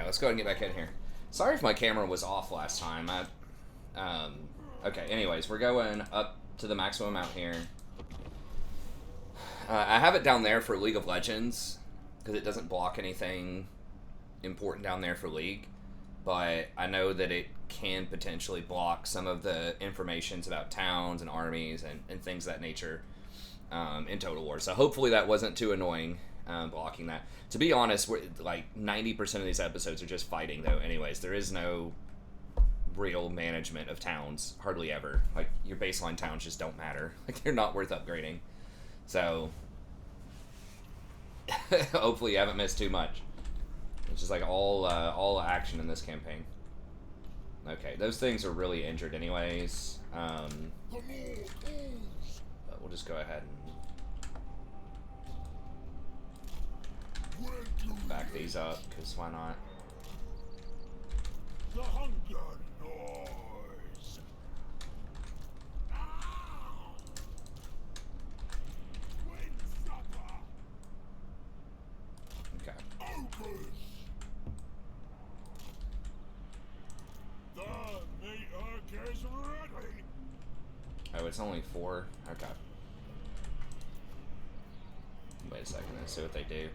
let's go ahead and get back in here. Sorry if my camera was off last time. Okay, anyways, we're going up to the maximum amount here. I have it down there for League of Legends, because it doesn't block anything important down there for League. But I know that it can potentially block some of the informations about towns and armies and things of that nature in Total War. So hopefully that wasn't too annoying, blocking that. To be honest, like 90% of these episodes are just fighting, though. Anyways, there is no real management of towns, hardly ever. Like, your baseline towns just don't matter. Like, they're not worth upgrading. So hopefully you haven't missed too much. It's just like all action in this campaign. Okay, those things are really injured anyways. But we'll just go ahead and back these up, because why not? The hunger noise. Okay. Ogres. The meter is ready. Oh, it's only 4? Okay. Wait a second, let's see what they do. I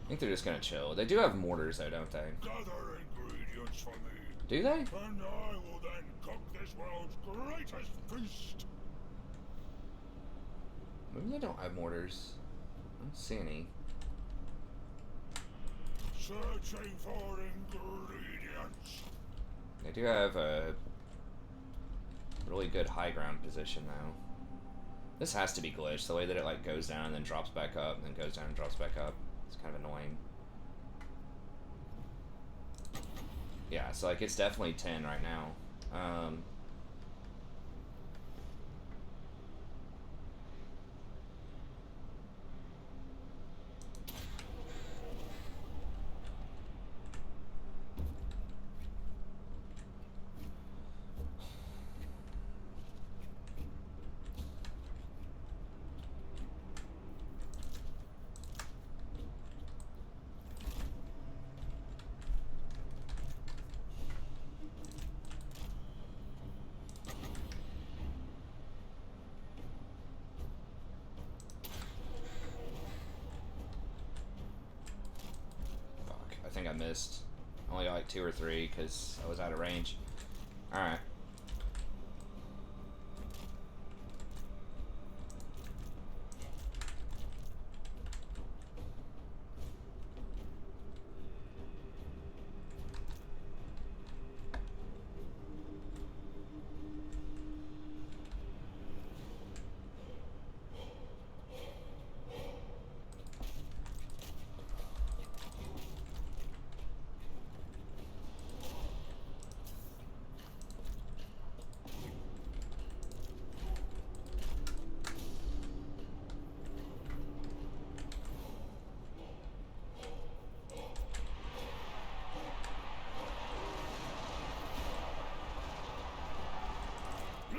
think they're just gonna chill. They do have mortars though, don't they? Gather ingredients for me. Do they? And I will then cook this world's greatest feast. Maybe they don't have mortars. I don't see any. Searching for ingredients. They do have a really good high ground position though. This has to be glitched, the way that it like goes down and then drops back up and then goes down and drops back up. It's kind of annoying. Yeah, so like it's definitely 10 right now. I think I missed. Only got like 2 or 3 because I was out of range. Alright.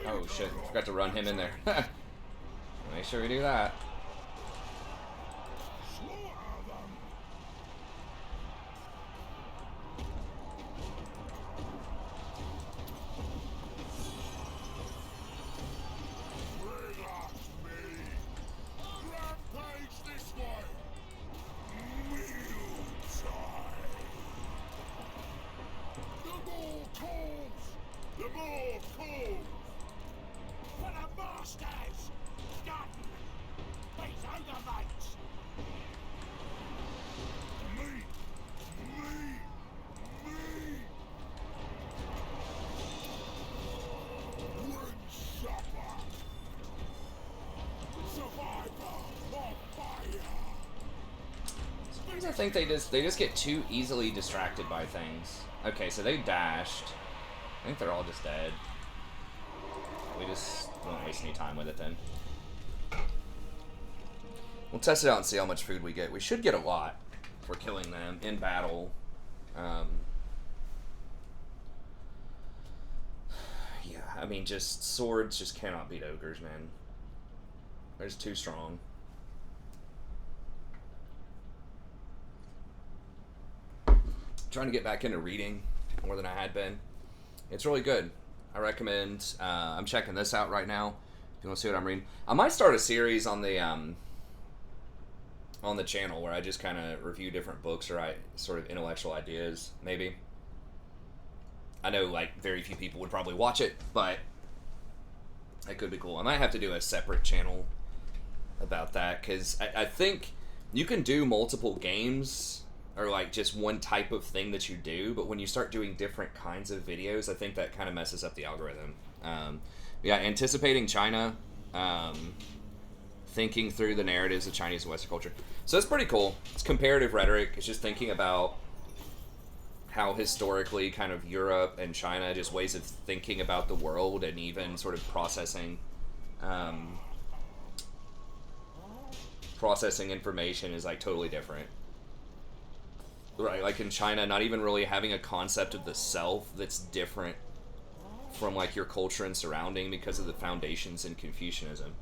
Oh shit, forgot to run him in there. Make sure we do that. I think they just get too easily distracted by things. Okay, so they dashed. I think they're all just dead. We just won't waste any time with it then. We'll test it out and see how much food we get. We should get a lot if we're killing them in battle. Yeah, I mean, just swords just cannot beat ogres, man. They're just too strong. trying to get back into reading more than I had been. It's really good. I recommend. I'm checking this out right now. If you want to see what I'm reading, I might start a series on the channel where I just kind of review different books or sort of intellectual ideas. Maybe. I know like very few people would probably watch it, but it could be cool. I might have to do a separate channel about that because I think you can do multiple games or like just one type of thing that you do, but when you start doing different kinds of videos, I think that kind of messes up the algorithm. Yeah, anticipating China, thinking through the narratives of Chinese and Western culture. So it's pretty cool. It's comparative rhetoric. It's just thinking about how historically kind of Europe and China, just ways of thinking about the world and even sort of processing information is like totally different. Right, like in China, not even really having a concept of the self that's different from like your culture and surrounding because of the foundations in Confucianism.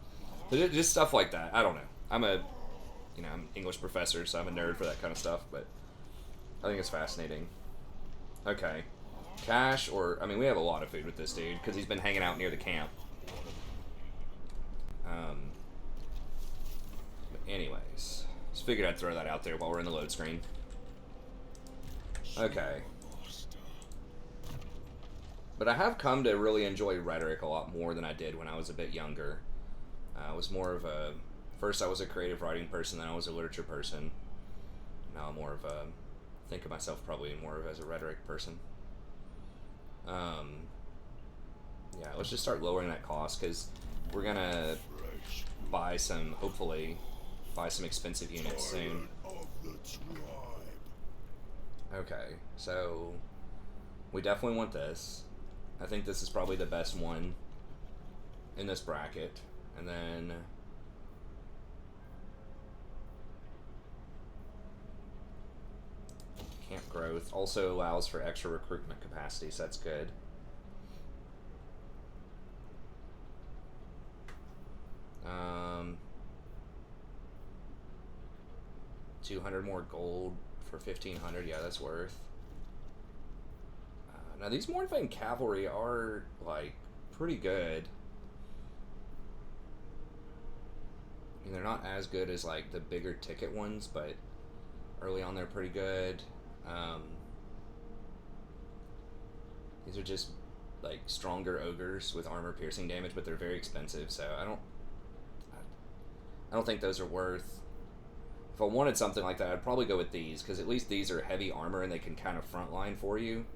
But just stuff like that. I don't know. I'm an English professor, so I'm a nerd for that kind of stuff, but I think it's fascinating. Okay. Cash or... I mean, we have a lot of food with this dude because he's been hanging out near the camp. But anyways. Just figured I'd throw that out there while we're in the load screen. Okay. But I have come to really enjoy rhetoric a lot more than I did when I was a bit younger. I was more of a... First I was a creative writing person, then I was a literature person. Now I'm more of a... think of myself probably more of as a rhetoric person. Yeah, let's just start lowering that cost because we're gonna buy some, hopefully, buy some expensive units soon. Okay, so we definitely want this. I think this is probably the best one in this bracket. And then camp growth also allows for extra recruitment capacity, so that's good. Um, 200 more gold for 1,500. Yeah, that's worth. Now these Mornfang cavalry are like pretty good. I mean, they're not as good as like the bigger ticket ones, but early on they're pretty good. These are just like stronger ogres with armor piercing damage, but they're very expensive, so I don't think those are worth. If I wanted something like that, I'd probably go with these, because at least these are heavy armor and they can kind of frontline for you.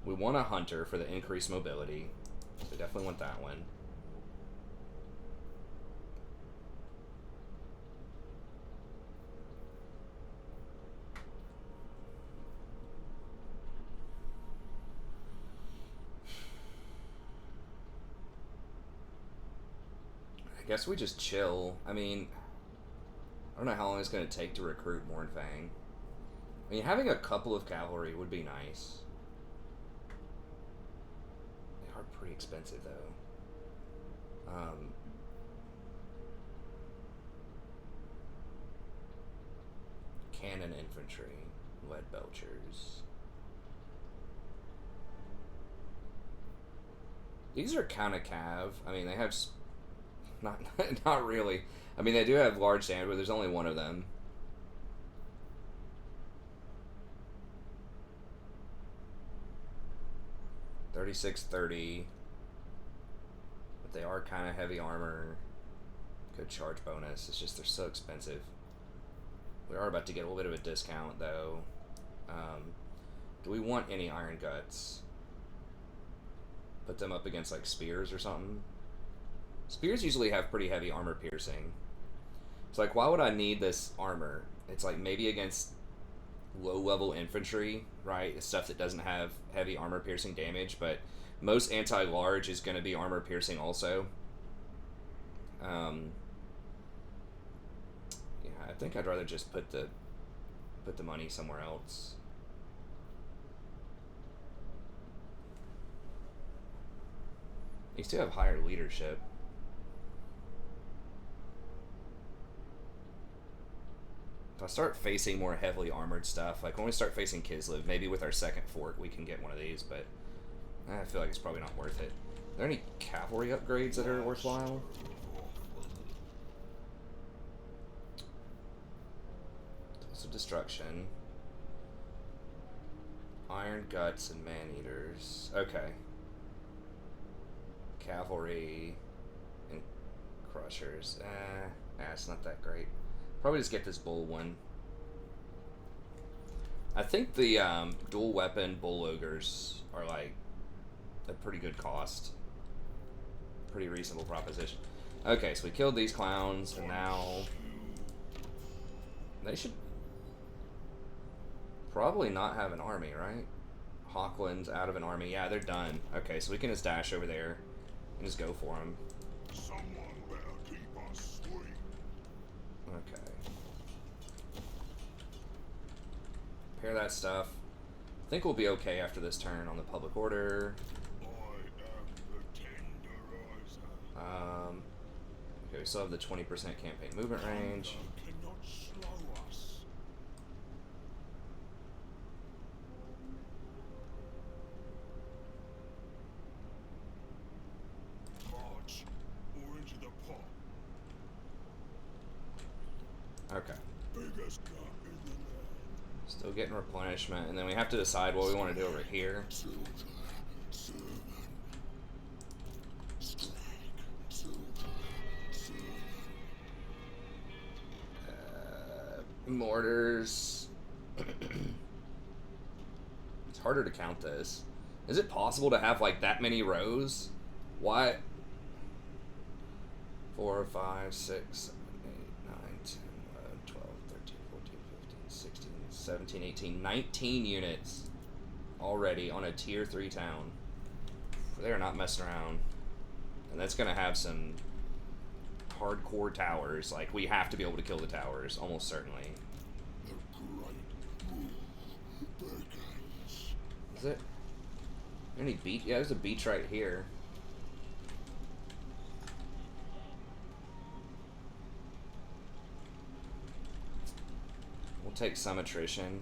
We want a hunter for the increased mobility, so definitely want that one. I guess we just chill. I mean, I don't know how long it's going to take to recruit Mornfang. I mean, having a couple of cavalry would be nice. They are pretty expensive, though. Cannon infantry, lead belchers. These are kind of cav. I mean, they have not really. I mean, they do have large damage, but there's only one of them. $36.30. But they are kind of heavy armor. Good charge bonus. It's just they're so expensive. We are about to get a little bit of a discount, though. Do we want any iron guts? Put them up against like spears or something. Spears usually have pretty heavy armor piercing. It's like, why would I need this armor? It's like maybe against low-level infantry, right? Stuff that doesn't have heavy armor piercing damage, but most anti-large is going to be armor piercing also. Yeah, I think I'd rather just put the money somewhere else. These two have higher leadership. If I start facing more heavily armored stuff, like when we start facing Kislev, maybe with our second fort we can get one of these, but I feel like it's probably not worth it. Are there any cavalry upgrades that are worthwhile? Tools of Destruction. Iron Guts and Man-Eaters. Okay. Cavalry and Crushers. It's not that great. Probably just get this Bull one. I think the dual weapon Bull Ogres are like a pretty good cost. Pretty reasonable proposition. Okay, so we killed these clowns, and now they should probably not have an army, right? Hawkland's out of an army. Yeah, they're done. Okay, so we can just dash over there and just go for them. Someone better keep us sweet. Okay. Repair that stuff. I think we'll be okay after this turn on the public order. I am the tenderizer. Okay, we still have the 20% campaign movement range. Hunger cannot slow us. March or into the pot. Okay. Biggest gun in the land. Still getting replenishment, and then we have to decide what we want to do over here. Mortars. It's harder to count this. Is it possible to have like that many rows? Why? 4, 5, 6, 7, 8, 9, 10, 11, 12, 13, 14, 15, 16, 17, 18, 19 units already on a tier 3 town. They're not messing around. And that's going to have some hardcore towers. Like, we have to be able to kill the towers, almost certainly. Is it? Any beach? Yeah, there's a beach right here. We'll take some attrition.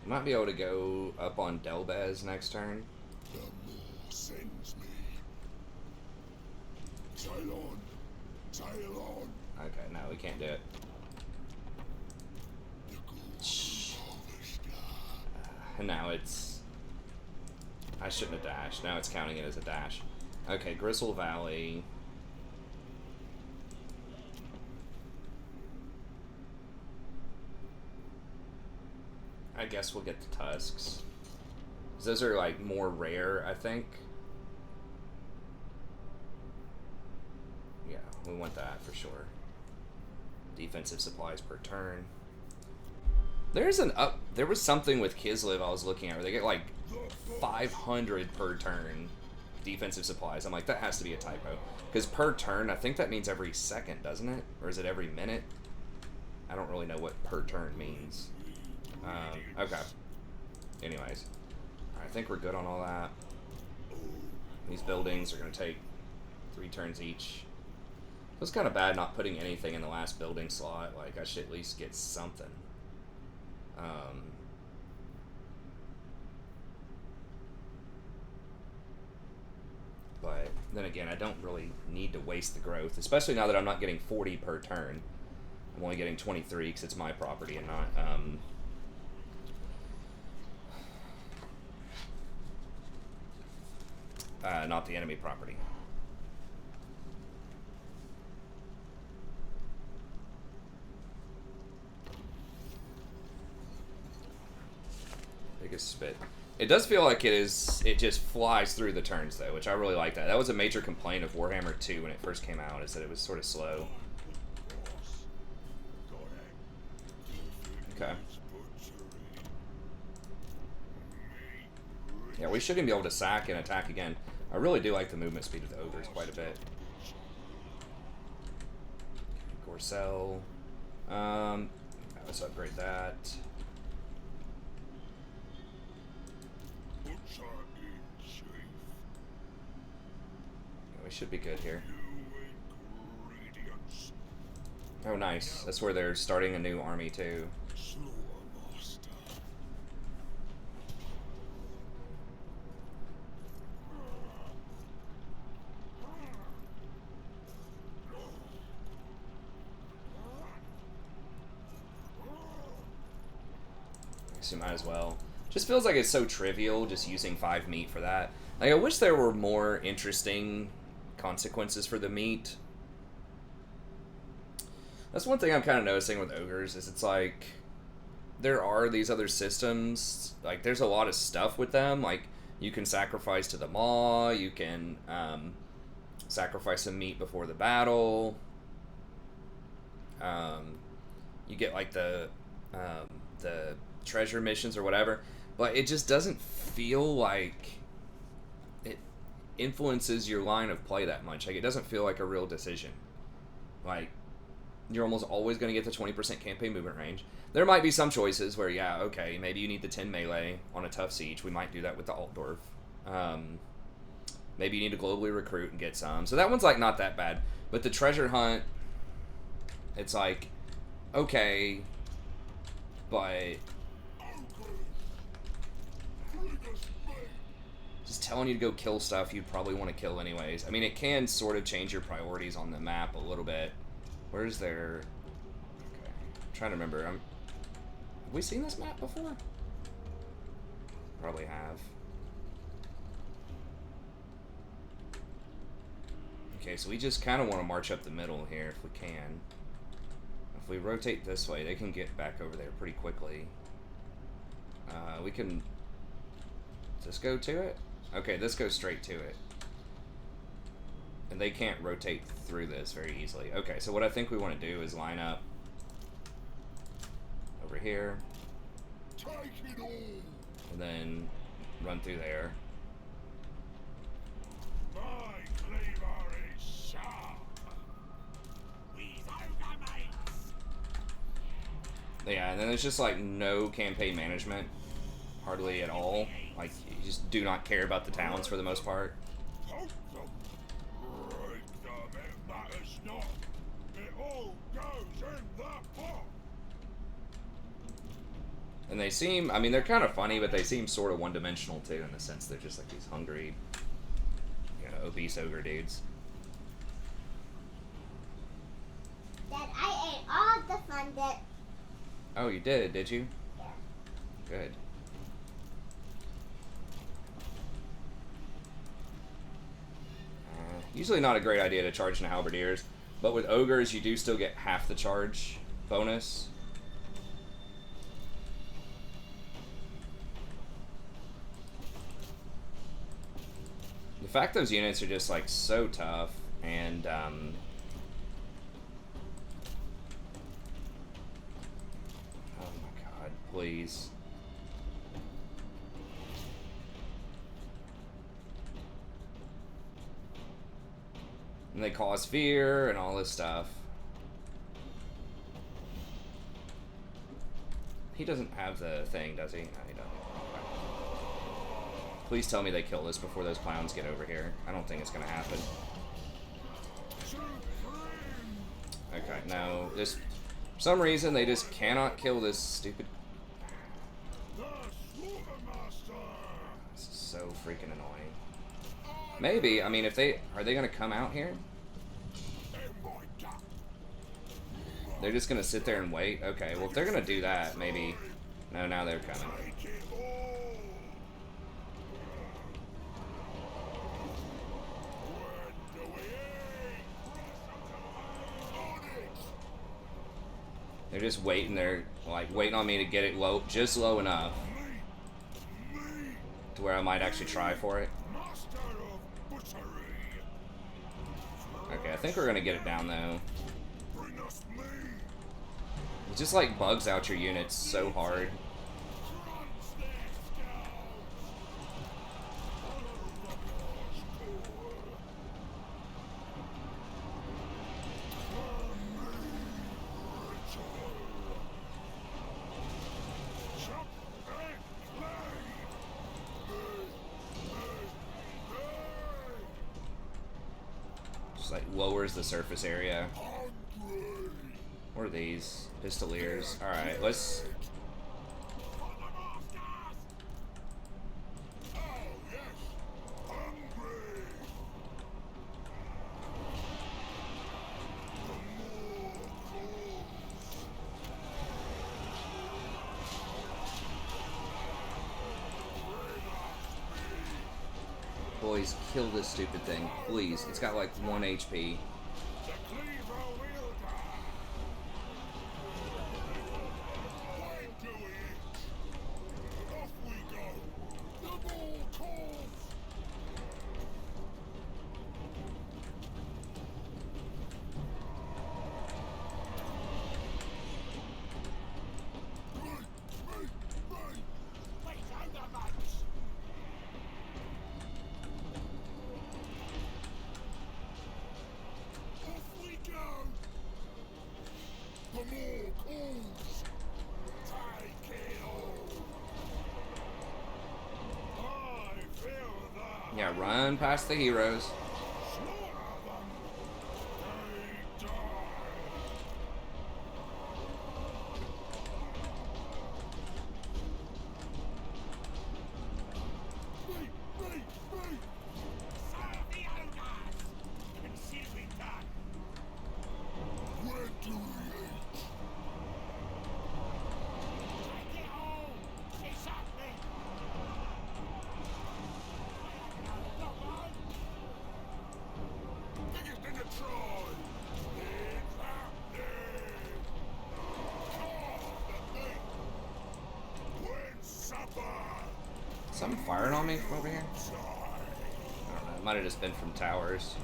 Might be able to go up on Delbez next turn. The more sends me. Sail on. Sail on. Okay, no, we can't do it. And now it's... I shouldn't have dashed. Now it's counting it as a dash. Okay, Gristle Valley. I guess we'll get the Tusks. 'Cause those are, like, more rare, I think. Yeah, we want that for sure. Defensive supplies per turn. There's an up. There was something with Kislev I was looking at where they get like 500 per turn defensive supplies. I'm like, that has to be a typo. Because per turn, I think that means every second, doesn't it? Or is it every minute? I don't really know what per turn means. Okay. Anyways. I think we're good on all that. These buildings are going to take 3 turns each. It was kind of bad not putting anything in the last building slot. Like, I should at least get something. But then again, I don't really need to waste the growth, especially now that I'm not getting 40 per turn. I'm only getting 23 because it's my property and not the enemy property. Biggest spit. It does feel like it just flies through the turns though, which I really like that. That was a major complaint of Warhammer 2 when it first came out, is that it was sort of slow. Okay. Yeah, we shouldn't be able to sack and attack again. I really do like the movement speed of the Ogres quite a bit. Gorcel. Let's upgrade that. We should be good here. Oh, nice. That's where they're starting a new army, too. Slower, master. So might as well. Just feels like it's so trivial just using 5 meat for that. Like, I wish there were more interesting consequences for the meat. That's one thing I'm kind of noticing with ogres, is it's like there are these other systems. Like, there's a lot of stuff with them. Like, you can sacrifice to the maw. You can sacrifice some meat before the battle. You get like the treasure missions or whatever, but it just doesn't feel like it influences your line of play that much. Like, it doesn't feel like a real decision. Like, you're almost always going to get the 20% campaign movement range. There might be some choices where, yeah, okay, maybe you need the 10 melee on a tough siege. We might do that with the Altdorf. Maybe you need to globally recruit and get some. So that one's, like, not that bad. But the treasure hunt, it's like, okay, but just telling you to go kill stuff you'd probably want to kill anyways. I mean, it can sort of change your priorities on the map a little bit. Where's their... Okay. I'm trying to remember. Have we seen this map before? Probably have. Okay, so we just kind of want to march up the middle here if we can. If we rotate this way, they can get back over there pretty quickly. We can... Does this go to it? Okay, this goes straight to it. And they can't rotate through this very easily. Okay, so what I think we want to do is line up over here. Take it all. And then run through there. My cleaver is sharp. With ogre mates. Yeah, and then there's just like no campaign management. Hardly at all. Like, you just do not care about the towns for the most part. Poke them. Break them, it matters not. It all goes in the pot. And they seem, I mean, they're kind of funny, but they seem sort of one-dimensional too, in the sense they're just like these hungry, you know, obese ogre dudes. Dad, I ate all the fun bit. Oh, you did you? Yeah. Good. Usually not a great idea to charge into halberdiers, but with ogres you do still get half the charge bonus. The fact those units are just like so tough, and oh my god, please. And they cause fear and all this stuff. He doesn't have the thing, does he? No, he doesn't. Please tell me they kill this before those clowns get over here. I don't think it's gonna happen. Okay, no. This, for some reason, they just cannot kill this stupid... This is so freaking annoying. Maybe, I mean, if they... Are they gonna come out here? They're just gonna sit there and wait? Okay, well, if they're gonna do that, maybe... No, now they're coming. They're just waiting there, like, waiting on me to get it low, just low enough to where I might actually try for it. Okay, I think we're gonna get it down, though. It just, like, bugs out your units so hard. Just, like, lowers the surface area. What are these? Pistoliers. Alright, let's... Boys, kill this stupid thing. Please. It's got like 1 HP. Yeah, run past the heroes. Something firing on me from over here? I don't know. It might have just been from towers.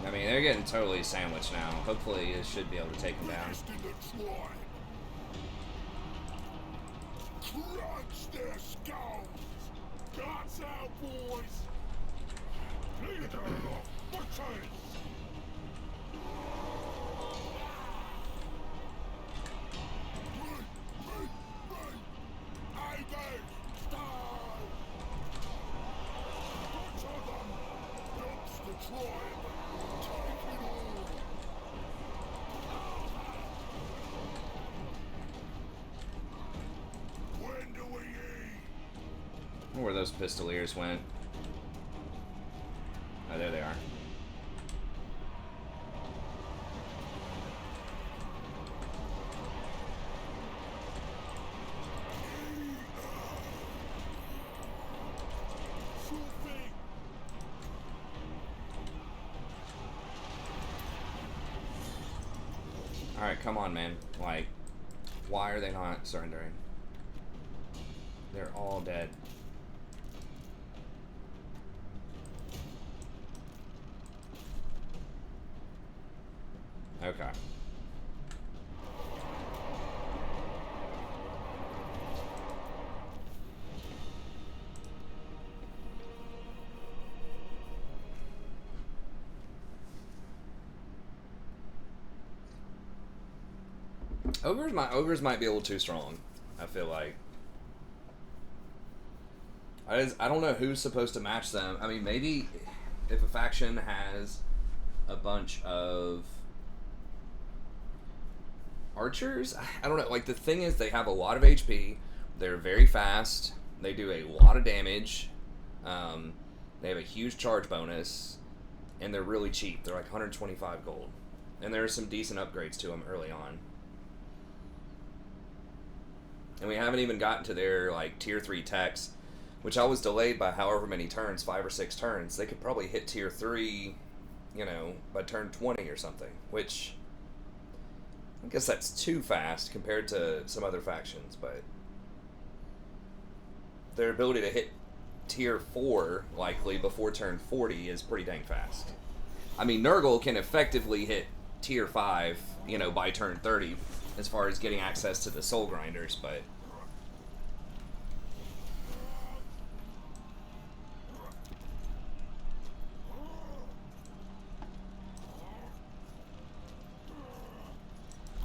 I mean, they're getting totally sandwiched now. Hopefully, it should be able to take them down. Crunch their skulls! Guts out, boys! Leader! Butchers! Where those pistoliers went. Oh, there they are. Alright, come on, man. Like, why are they not surrendering? They're all dead. Okay. Ogres might be a little too strong, I feel like. I don't know who's supposed to match them. I mean, maybe if a faction has a bunch of archers, I don't know. Like, the thing is, they have a lot of HP. They're very fast. They do a lot of damage. They have a huge charge bonus, and they're really cheap. They're like 125 gold, and there are some decent upgrades to them early on. And we haven't even gotten to their like tier 3 techs, which I was delayed by however many turns, 5 or 6 turns. They could probably hit tier 3, you know, by turn 20 or something, which I guess that's too fast compared to some other factions, but their ability to hit tier 4 likely before turn 40 is pretty dang fast. I mean, Nurgle can effectively hit tier 5, you know, by turn 30 as far as getting access to the soul grinders, but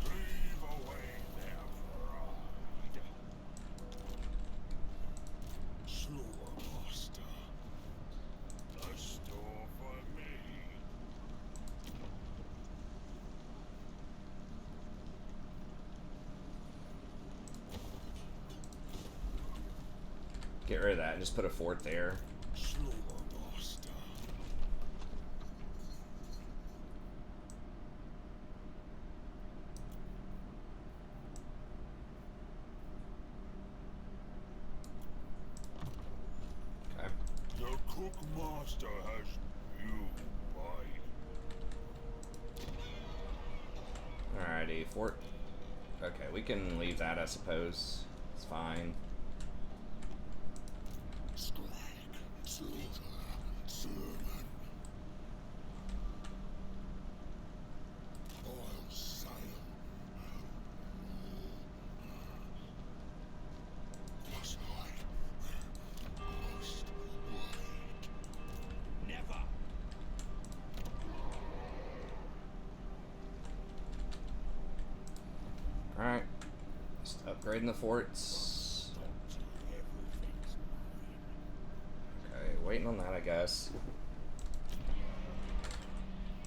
Cleave away their pride. Slaughter master. A store for me. get rid of that and just put a fort there. Slaughter master. Okay. The cook master has you by. Alrighty, fort. Okay, we can leave that, I suppose. It's fine. Skrag. Slaughter. Sermon. I'll sail. Must I? Must wait. Never. Alright. Just upgrading the forts. Everything's mine. Okay, waiting on that, I guess.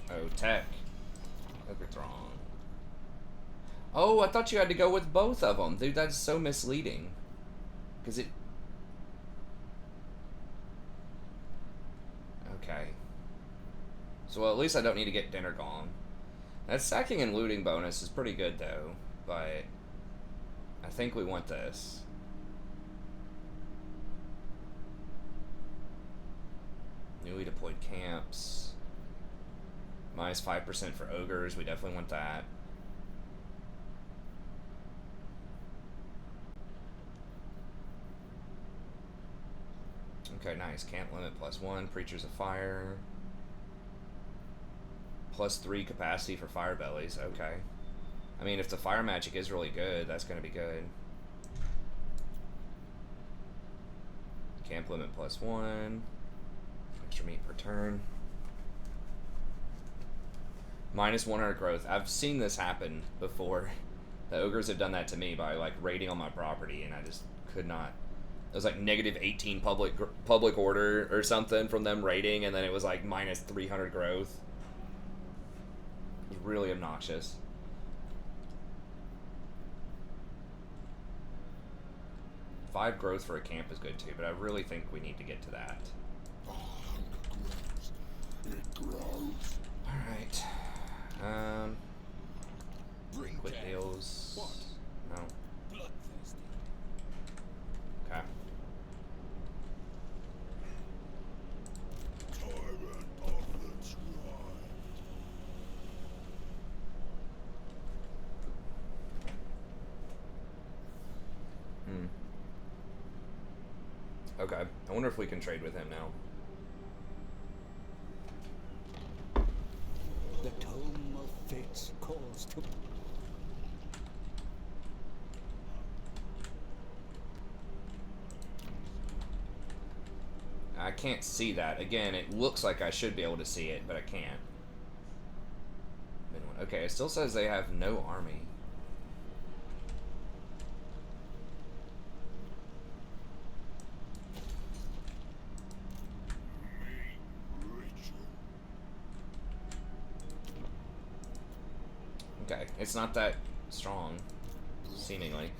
Oh, tech. Ogre wrong. Oh, I thought you had to go with both of them. Dude, that's so misleading. Because it... Okay. So, well, at least I don't need to get dinner gone. That stacking and looting bonus is pretty good, though. But I think we want this. Newly deployed camps. Minus 5% for ogres. We definitely want that. Okay, nice. Camp limit +1. Preachers of fire. +3 capacity for fire bellies. Okay. I mean, if the fire magic is really good, that's going to be good. Camp limit +1. Extra meat per turn. Minus 100 growth. I've seen this happen before. The ogres have done that to me by like raiding on my property, and I just could not. It was like -18 public order or something from them raiding, and then it was like minus 300 growth. It was really obnoxious. Five growth for a camp is good too, but I really think we need to get to that. The hunger grows. It grows. Alright. Bring Quit death. deals. What? No. Bloodthirsty. Okay. Tyrant of the tribe. Okay. I wonder if we can trade with him now. The tome of fates calls to... I can't see that. Again, it looks like I should be able to see it, but I can't. Okay, it still says they have no army. Okay, it's not that strong, seemingly.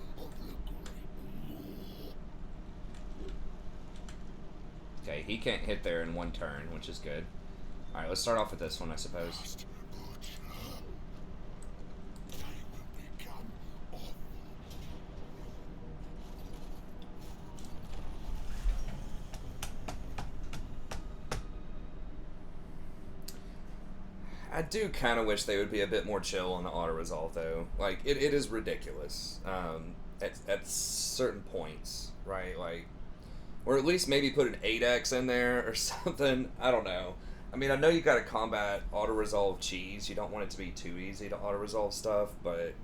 Okay, he can't hit there in one turn, which is good. Alright, let's start off with this one, I suppose. I do kind of wish they would be a bit more chill on the auto-resolve, though. Like, it is ridiculous at certain points, right? Like, or at least maybe put an 8x in there or something. I don't know. I I mean, I know you got to combat auto-resolve cheese. You don't want it to be too easy to auto-resolve stuff, but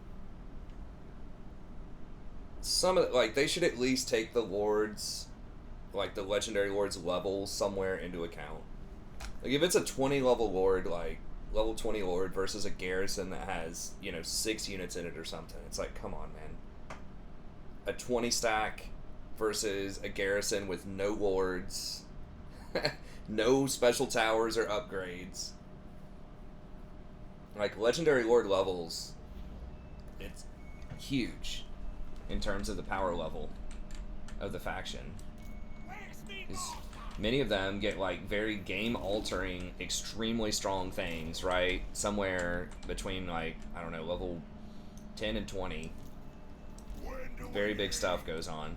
some of like they should at least take the lords, like the legendary lords level somewhere into account. Like if it's a 20 level lord, like level 20 lord versus a garrison that has, 6 units in it or something. It's like, come on, man. A 20 stack versus a garrison with no lords, no special towers or upgrades. Like legendary lord levels, it's huge in terms of the power level of the faction. Many of them get like very game altering, extremely strong things, right? Somewhere between like, I don't know, level 10 and 20. Very big stuff goes on.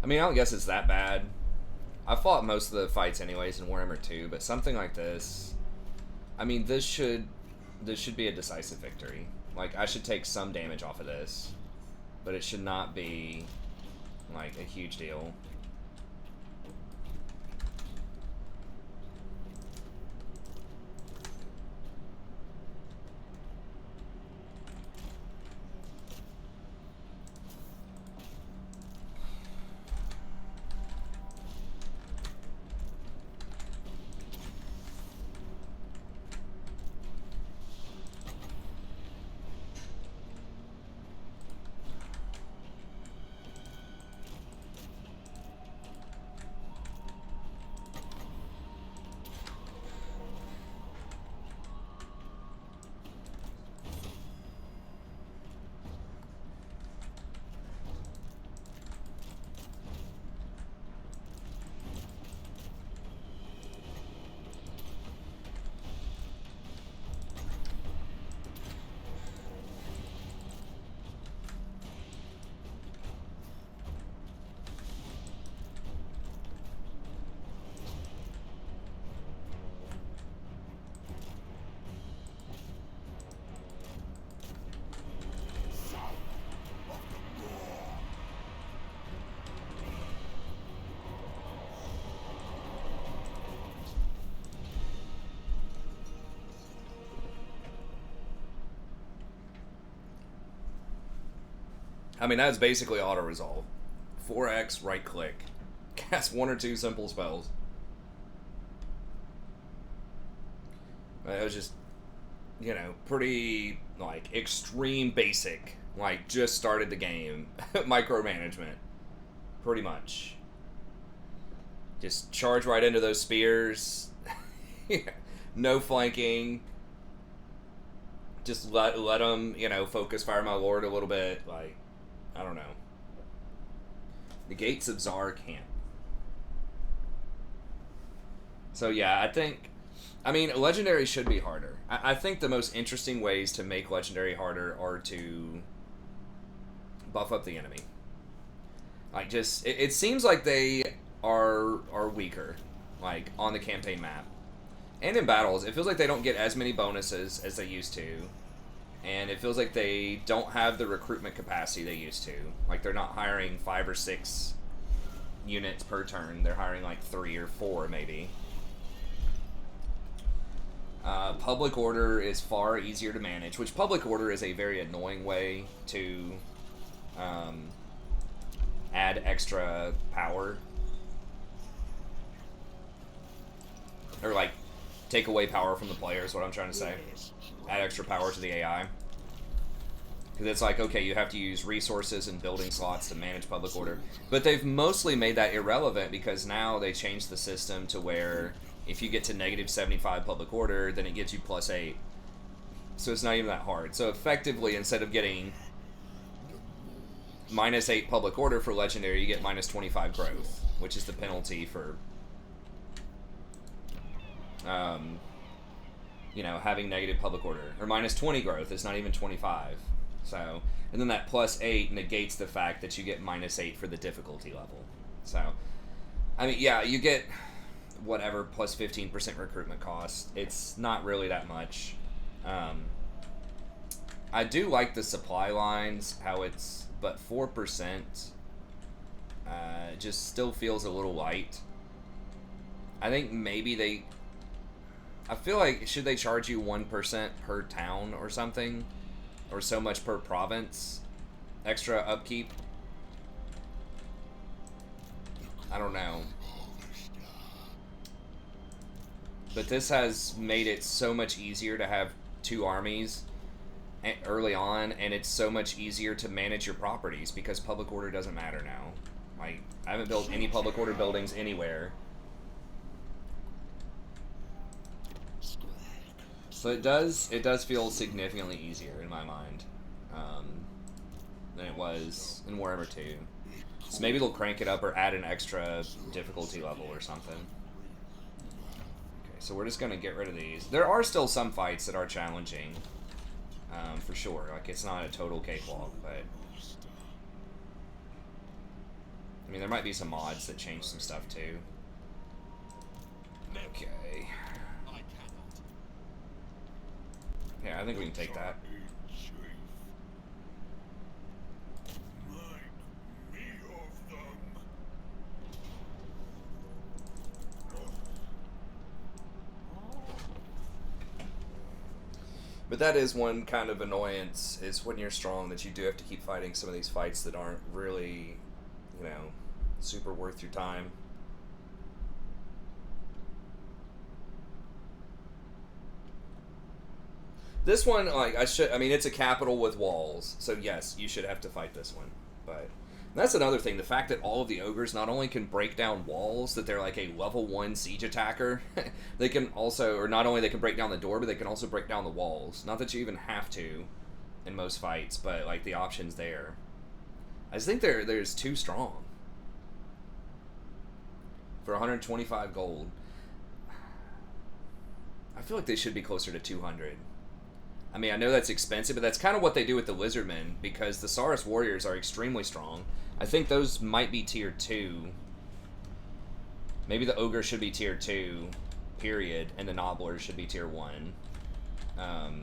I mean, I don't guess it's that bad. I fought most of the fights anyways in Warhammer 2, but something like this, I mean, this should be a decisive victory. Like, I should take some damage off of this, but it should not be, like, a huge deal. I mean, that's basically auto-resolve. 4x, right-click. Cast 1 or 2 simple spells. It was just, pretty, like, extreme basic. Like, just started the game. Micromanagement. Pretty much. Just charge right into those spears. No flanking. Just let them, focus fire my lord a little bit. Like, I don't know. The Gates of Czar camp. So yeah, I mean, Legendary should be harder. I think the most interesting ways to make Legendary harder are to buff up the enemy. Like, just, it seems like they are weaker, like, on the campaign map. And in battles, it feels like they don't get as many bonuses as they used to. And it feels like they don't have the recruitment capacity they used to. Like, they're not hiring 5 or 6 units per turn. They're hiring, like, 3 or 4, maybe. Public order is far easier to manage, which public order is a very annoying way to add extra power. Or, like, take away power from the player is what I'm trying to say. Add extra power to the AI. Because it's like, okay, you have to use resources and building slots to manage public order. But they've mostly made that irrelevant because now they changed the system to where if you get to negative 75 public order, then it gives you +8. So it's not even that hard. So effectively, instead of getting -8 public order for Legendary, you get -25 growth, which is the penalty for having negative public order. Or -20 growth, it's not even 25. So, and then that +8 negates the fact that you get -8 for the difficulty level. So, I mean, yeah, you get whatever plus 15% recruitment cost. It's not really that much. I do like the supply lines, how it's, but 4% just still feels a little light. I think maybe I feel like, should they charge you 1% per town or something? Or so much per province? Extra upkeep? I don't know. But this has made it so much easier to have 2 armies early on, and it's so much easier to manage your properties because public order doesn't matter now. Like, I haven't built any public order buildings anywhere. So it does feel significantly easier in my mind than it was in Warhammer 2. So maybe they'll crank it up or add an extra difficulty level or something. Okay, so we're just going to get rid of these. There are still some fights that are challenging, for sure. Like, it's not a total cakewalk, but... I mean, there might be some mods that change some stuff, too. Okay. Yeah, I think we can take that. But that is one kind of annoyance, is when you're strong, that you do have to keep fighting some of these fights that aren't really, you know, super worth your time. This one, like, I mean, it's a capital with walls, so yes, you should have to fight this one. But that's another thing, the fact that all of the ogres not only can break down walls, that they're like a level 1 siege attacker, they can also, or not only they can break down the door, but they can also break down the walls. Not that you even have to in most fights, but like the option's there. I just think they're too strong. For 125 gold. I feel like they should be closer to 200. I mean, I know that's expensive, but that's kind of what they do with the Lizardmen, because the Saurus Warriors are extremely strong. I think those might be tier 2. Maybe the Ogre should be tier 2, period, and the Nobblers should be tier 1. But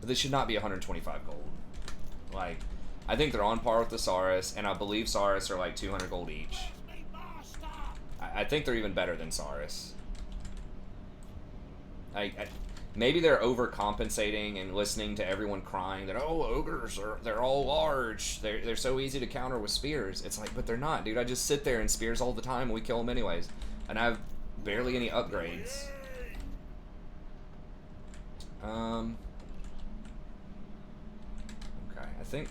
they should not be 125 gold. Like, I think they're on par with the Saurus, and I believe Saurus are like 200 gold each. I think they're even better than Saurus. Maybe they're overcompensating and listening to everyone crying that, oh, ogres they're all large, they're so easy to counter with spears. It's like, but they're not, dude. I just sit there and spears all the time and we kill them anyways, and I have barely any upgrades. Okay, I think.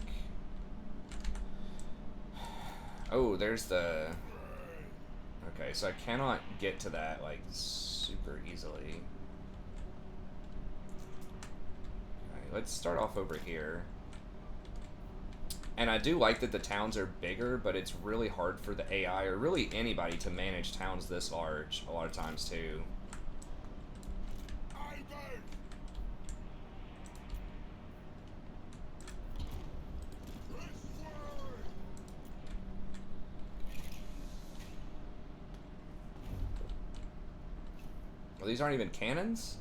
Oh, there's the. Okay, so I cannot get to that like super easily. Let's start off over here. And I do like that the towns are bigger, but it's really hard for the AI, or really anybody, to manage towns this large a lot of times too. Well, these aren't even cannons?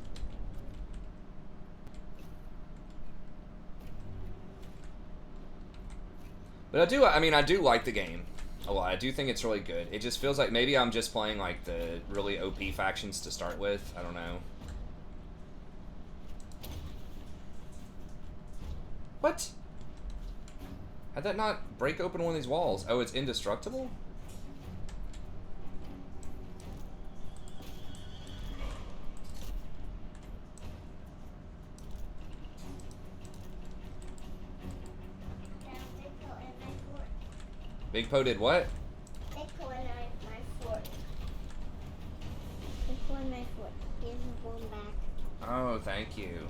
But I do like the game a lot. I do think it's really good. It just feels like maybe I'm just playing like the really OP factions to start with. I don't know. What? How'd that not break open one of these walls? Oh, it's indestructible? Big Po did what? Big Po and my fort. Big Po and my fort. Give one back. Oh, thank you.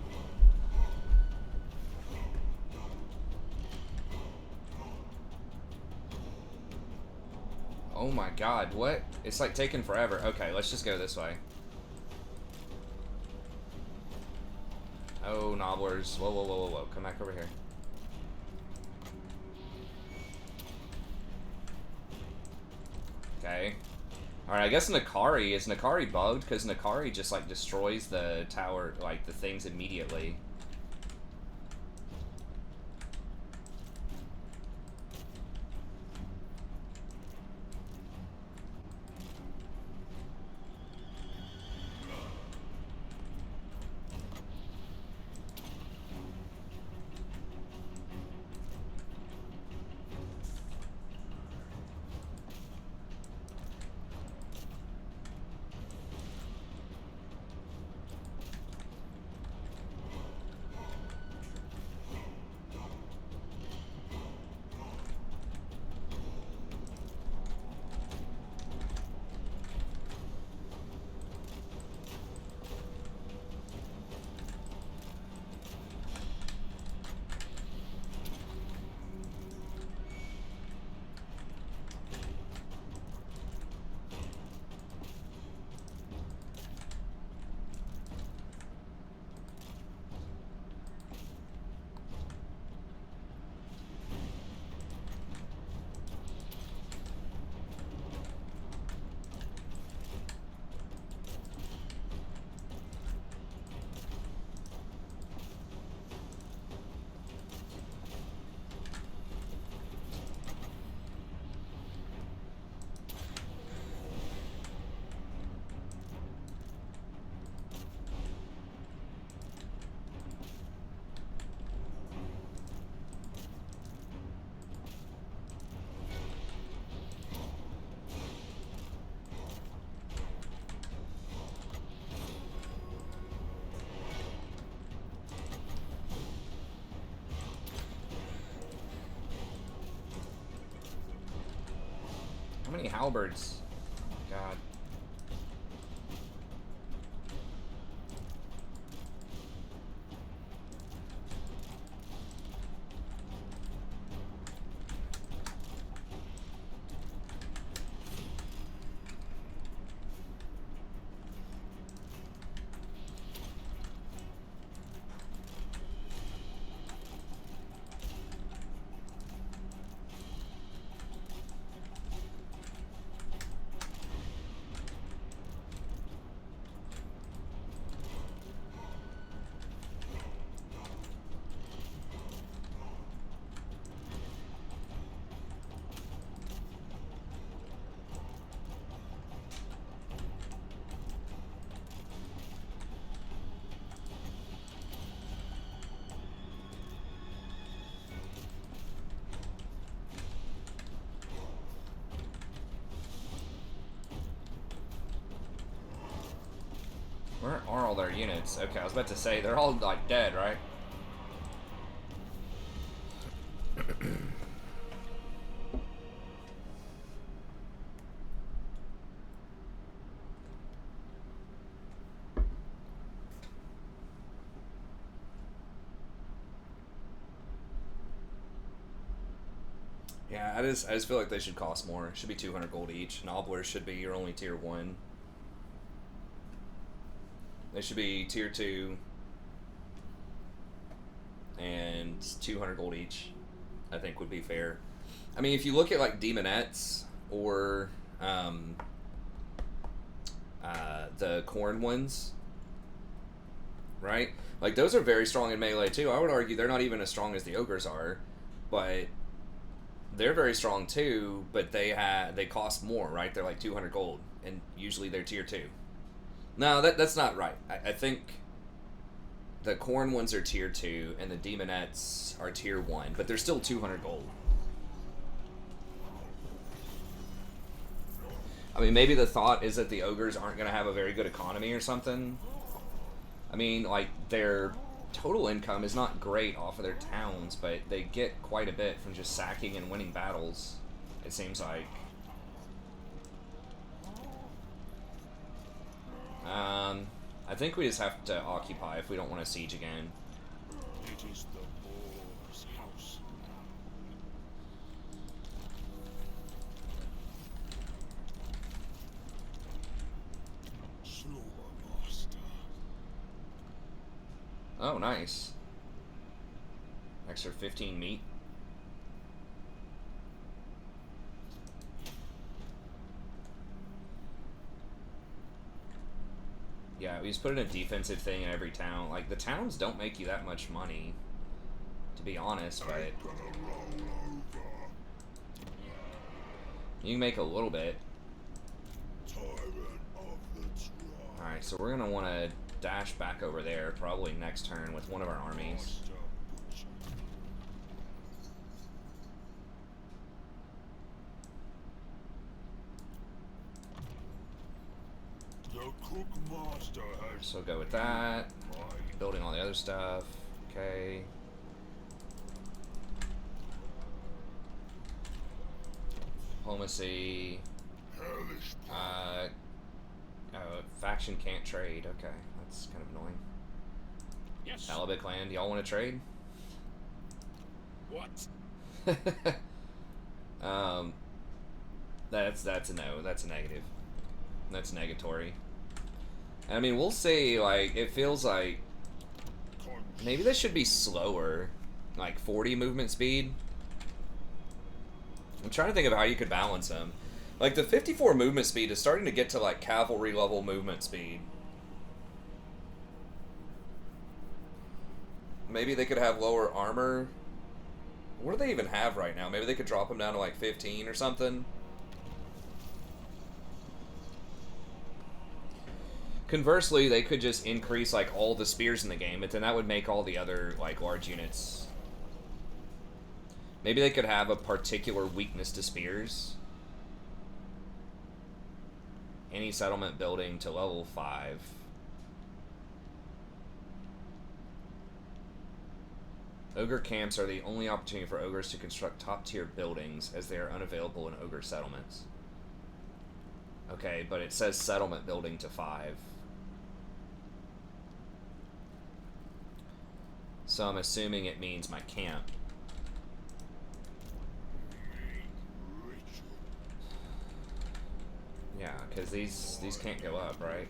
Oh my god, what? It's like taking forever. Okay, let's just go this way. Oh, Nobblers. Whoa, whoa, whoa, whoa, whoa. Come back over here. Okay. Alright, I guess Nakari, is Nakari bugged? Because Nakari just, like, destroys the tower, like, the things immediately. How many halberds? God. Where are all their units? Okay, I was about to say, they're all, like, dead, right? Yeah, I just feel like they should cost more. It should be 200 gold each. Nobblers should be your only tier 1. They should be tier 2 and 200 gold each, I think would be fair. I mean, if you look at like demonettes or the corn ones, right? Like those are very strong in melee too. I would argue they're not even as strong as the ogres are, but they're very strong too. But they cost more, right? They're like 200 gold, and usually they're tier 2. No, that's not right. I think the corn ones are tier 2 and the demonettes are tier 1, but they're still 200 gold. I mean, maybe the thought is that the ogres aren't going to have a very good economy or something. I mean, like, their total income is not great off of their towns, but they get quite a bit from just sacking and winning battles, it seems like. I think we just have to occupy if we don't want to siege again. It is the boar's house now. Slaughtermaster. Oh, nice. Extra 15 meat. Yeah, we just put in a defensive thing in every town. Like, the towns don't make you that much money, to be honest, but Ain't gonna roll over. you can make a little bit. Tyrant of the tribe. Alright, so we're gonna want to dash back over there, probably next turn with one of our armies. Master butcher. The cook master has So go with that. mine. Building all the other stuff. Okay. Diplomacy. Hellish power. Faction can't trade. Okay, that's kind of annoying. Yes. Alabic land, y'all want to trade? What? That's a no. That's a negative. That's negatory. I mean, we'll see. Like, it feels like maybe this should be slower, like 40 movement speed. I'm trying to think of how you could balance them. Like, the 54 movement speed is starting to get to, like, cavalry level movement speed. Maybe they could have lower armor. What do they even have right now? Maybe they could drop them down to, like, 15 or something. Conversely, they could just increase, like, all the spears in the game, but then that would make all the other, like, large units. Maybe they could have a particular weakness to spears. Any settlement building to level 5. Ogre camps are the only opportunity for ogres to construct top-tier buildings, as they are unavailable in ogre settlements. Okay, but it says settlement building to 5. So I'm assuming it means my camp. Yeah, because these can't go up, right?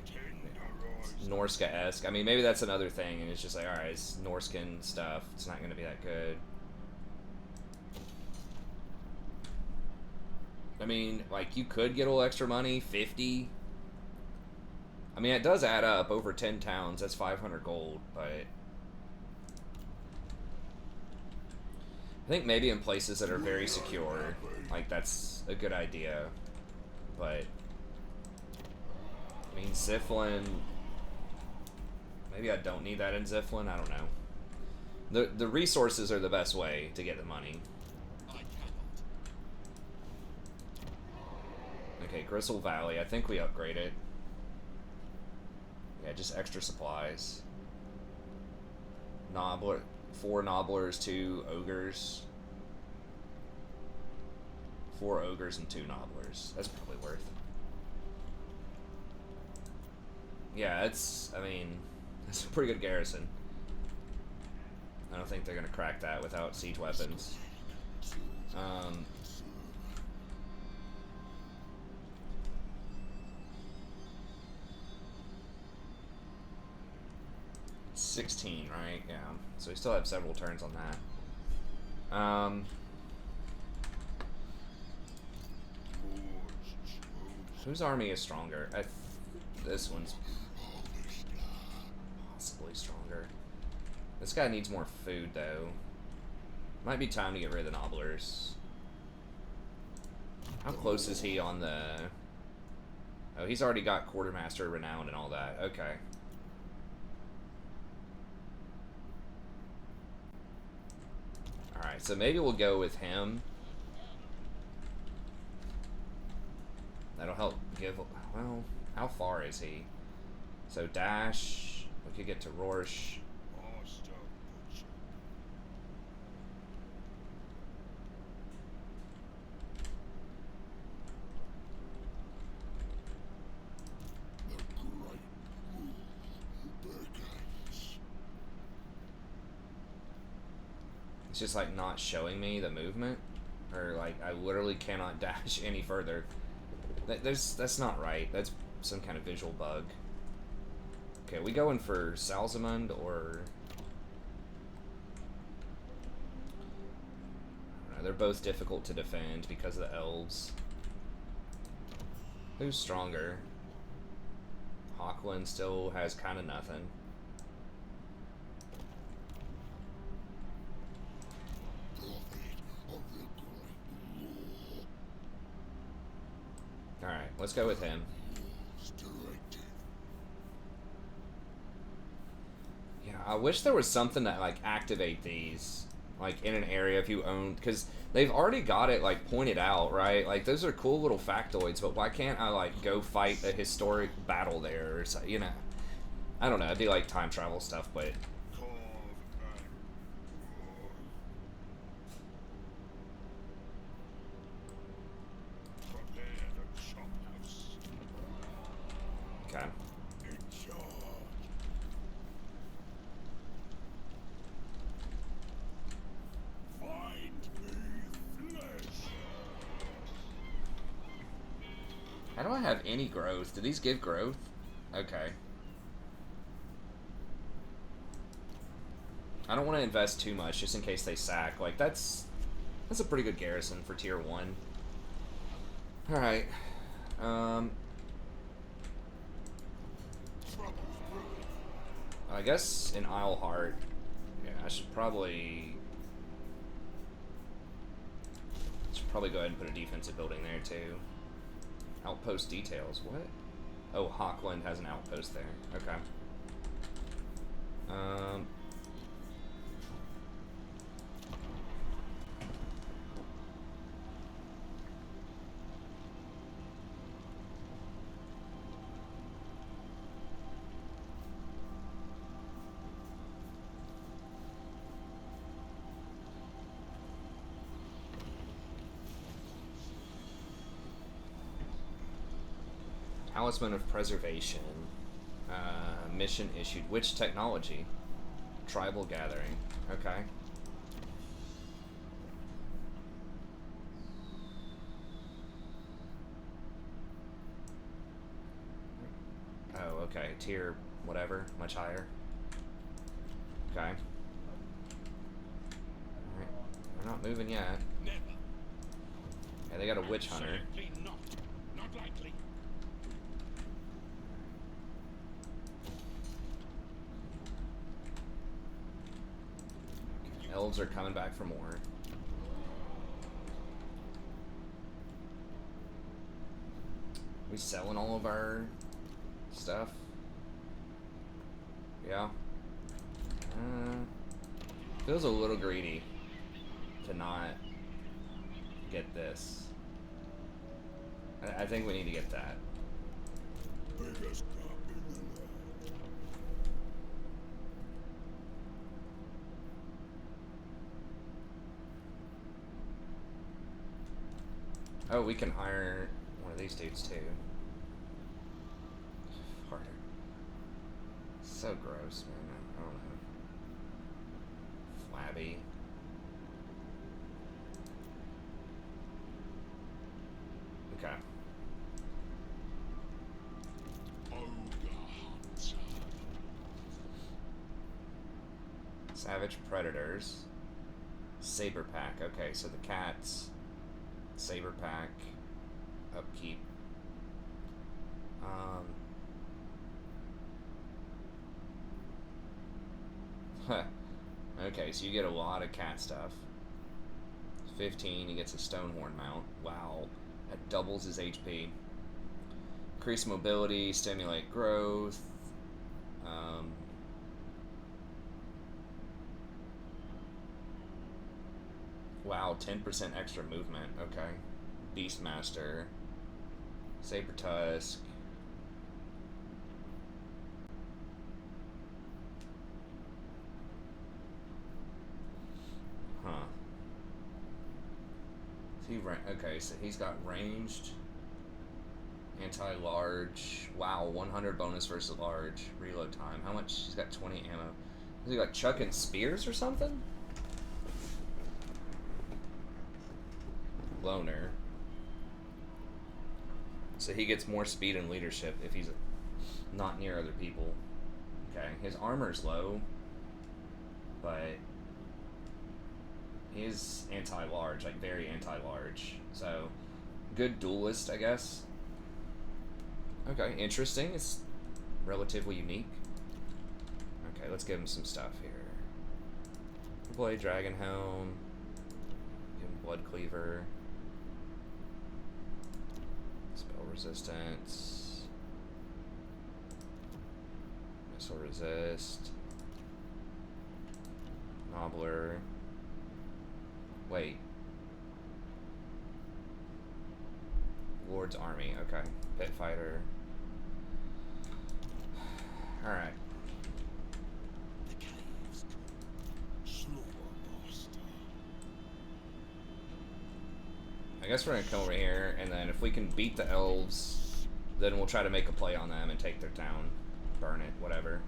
Norska-esque. I mean, maybe that's another thing, and it's just like, alright, it's Norscan stuff. It's not going to be that good. I mean, like, you could get a little extra money, 50. I mean, it does add up over 10 towns. That's 500 gold, but I think maybe in places that are very secure, like, that's a good idea. But I mean, Ziflin, maybe I don't need that in Ziflin. I don't know. The resources are the best way to get the money. I cannot. Okay, Gristle Valley. I think we upgrade it. Yeah, just extra supplies. Nobbler, 4 Nobblers, 2 Ogres. 4 Ogres and 2 Nobblers. That's probably worth. Yeah, it's, I mean, it's a pretty good garrison. I don't think they're gonna crack that without siege weapons. 16, right? Yeah. So we still have several turns on that. Whose army is stronger? This one's possibly stronger. This guy needs more food, though. Might be time to get rid of the Nobblers. How close is he on the... Oh, he's already got Quartermaster Renowned and all that. Okay. Alright, so maybe we'll go with him. That'll help give... Well, how far is he? So dash... We could get to Rorsch. Master butcher. The great move begins. It's just like not showing me the movement. Or like I literally cannot dash any further. That's not right. That's some kind of visual bug. Okay, are we going for Salzamund or... I don't know, they're both difficult to defend because of the elves. Who's stronger? Hawkland still has kind of nothing. Alright, let's go with him. Yeah, I wish there was something that, like, activate these, like, in an area if you owned, because they've already got it, like, pointed out, right? Like, those are cool little factoids, but why can't I, like, go fight a historic battle there, or so, you know? I don't know, I do like time travel stuff, but... Okay. How do I have any growth? Do these give growth? Okay. I don't want to invest too much just in case they sack. Like, that's a pretty good garrison for tier 1. Alright. I guess in Isleheart, yeah, I should probably go ahead and put a defensive building there too. Outpost details, what? Oh, Hawkland has an outpost there. Okay. Talisman of Preservation. Mission issued. Which technology? Tribal Gathering. Okay. Oh, okay. Tier whatever. Much higher. Okay. Alright. We're not moving yet. Never. Yeah, they got a witch hunter. Absolutely not. Not likely. Elves are coming back for more. We selling all of our stuff? Yeah. Feels a little greedy to not get this. I think we need to get that. Biggest cup in the land. Oh, we can hire one of these dudes too. Harder. So gross, man. I don't know. Flabby. Okay. Ogre hunter. Savage Predators. Saber Pack. Okay, so the cats. Saber Pack. Upkeep. Huh. Okay, so you get a lot of cat stuff. 15, he gets a Stonehorn mount. Wow. That doubles his HP. Increase mobility, stimulate growth. Wow, 10% extra movement. Okay. Beastmaster. Saber Tusk. Huh. Okay, so he's got ranged, anti-large. Wow, 100 bonus versus large. Reload time. How much? He's got 20 ammo. Has he got chucking spears or something? Loner. So he gets more speed and leadership if he's not near other people. Okay, his armor's low, but he is anti-large, like very anti-large. So, good duelist, I guess. Okay, interesting. It's relatively unique. Okay, let's give him some stuff here. Blade, Dragon Helm. Give him Blood Cleaver. Spell Resistance. Missile Resist. Nobbler. Wait. Lord's Army, okay. Pit Fighter. Alright. The caves slaughter master. I guess we're gonna come over here, and then if we can beat the elves, then we'll try to make a play on them and take their town. Burn it, whatever.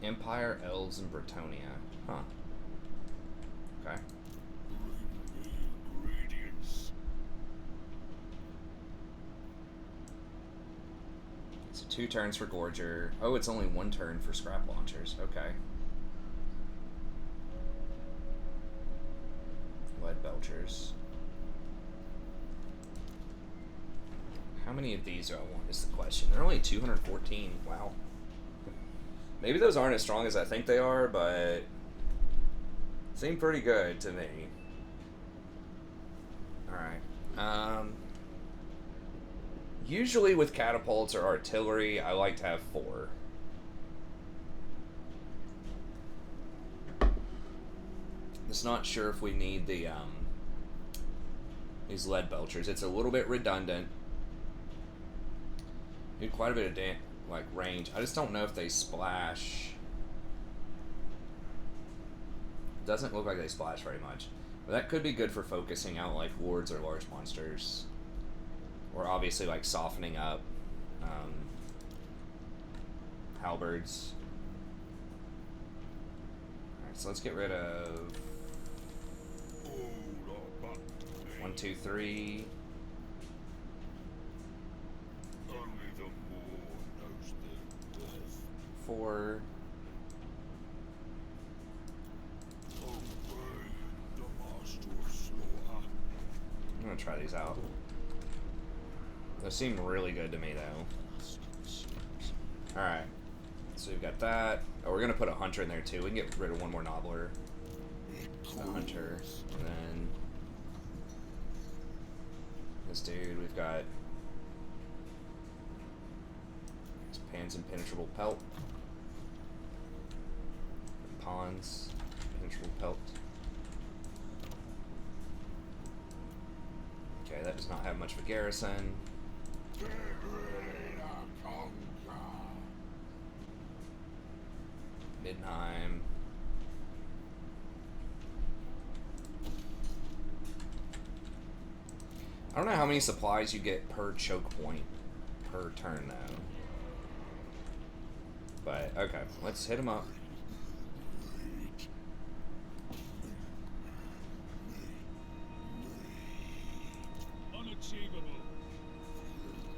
Empire, elves, and Bretonia. Huh. Okay. Bring me ingredients. So 2 turns for Gorger. Oh, it's only 1 turn for Scrap Launchers. Okay. Lead Belchers. How many of these do I want is the question. They're only 214. Wow. Maybe those aren't as strong as I think they are, but seem pretty good to me. Alright. Usually with catapults or artillery, I like to have 4. Just not sure if we need the these lead belchers. It's a little bit redundant. Need quite a bit of like range. I just don't know if they splash. Doesn't look like they splash very much. But that could be good for focusing out like wards or large monsters. Or obviously like softening up halberds. Alright, so let's get rid of All up to me. 1, 2, 3. Only the Moor knows their worth. 4. Obey the master of slaughter. I'm gonna try these out. Those seem really good to me though. Alright. So we've got that. Oh, we're gonna put a hunter in there too. We can get rid of 1 more nobbler. A hunter. And then this dude, we've got Pan's Impenetrable Pelt. Pawns, Impenetrable Pelt. Okay, that does not have much of a garrison. Get ready to conquer. Midheim. I don't know how many supplies you get per choke point per turn though. But okay, let's hit him up. Unachievable.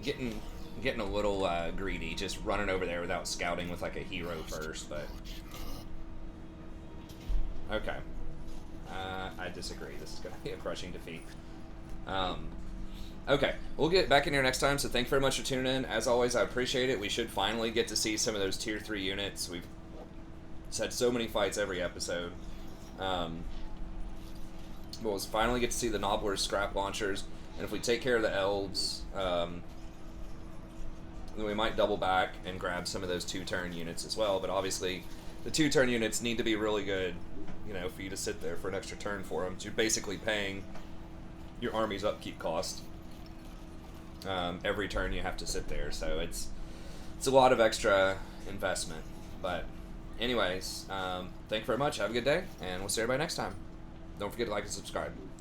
Getting a little greedy, just running over there without scouting with like a hero first, but okay. I disagree. This is going to be a crushing defeat. Okay, we'll get back in here next time, so thank you very much for tuning in. As always, I appreciate it. We should finally get to see some of those tier 3 units. We've had so many fights every episode. We'll finally get to see the Nobblers, Scrap Launchers, and if we take care of the Elves, then we might double back and grab some of those 2-turn units as well, but obviously the 2-turn units need to be really good, you know, for you to sit there for an extra turn for them. So you're basically paying your army's upkeep cost. Every turn you have to sit there, so it's a lot of extra investment. But anyways, thank you very much. Have a good day, and we'll see everybody next time. Don't forget to like and subscribe.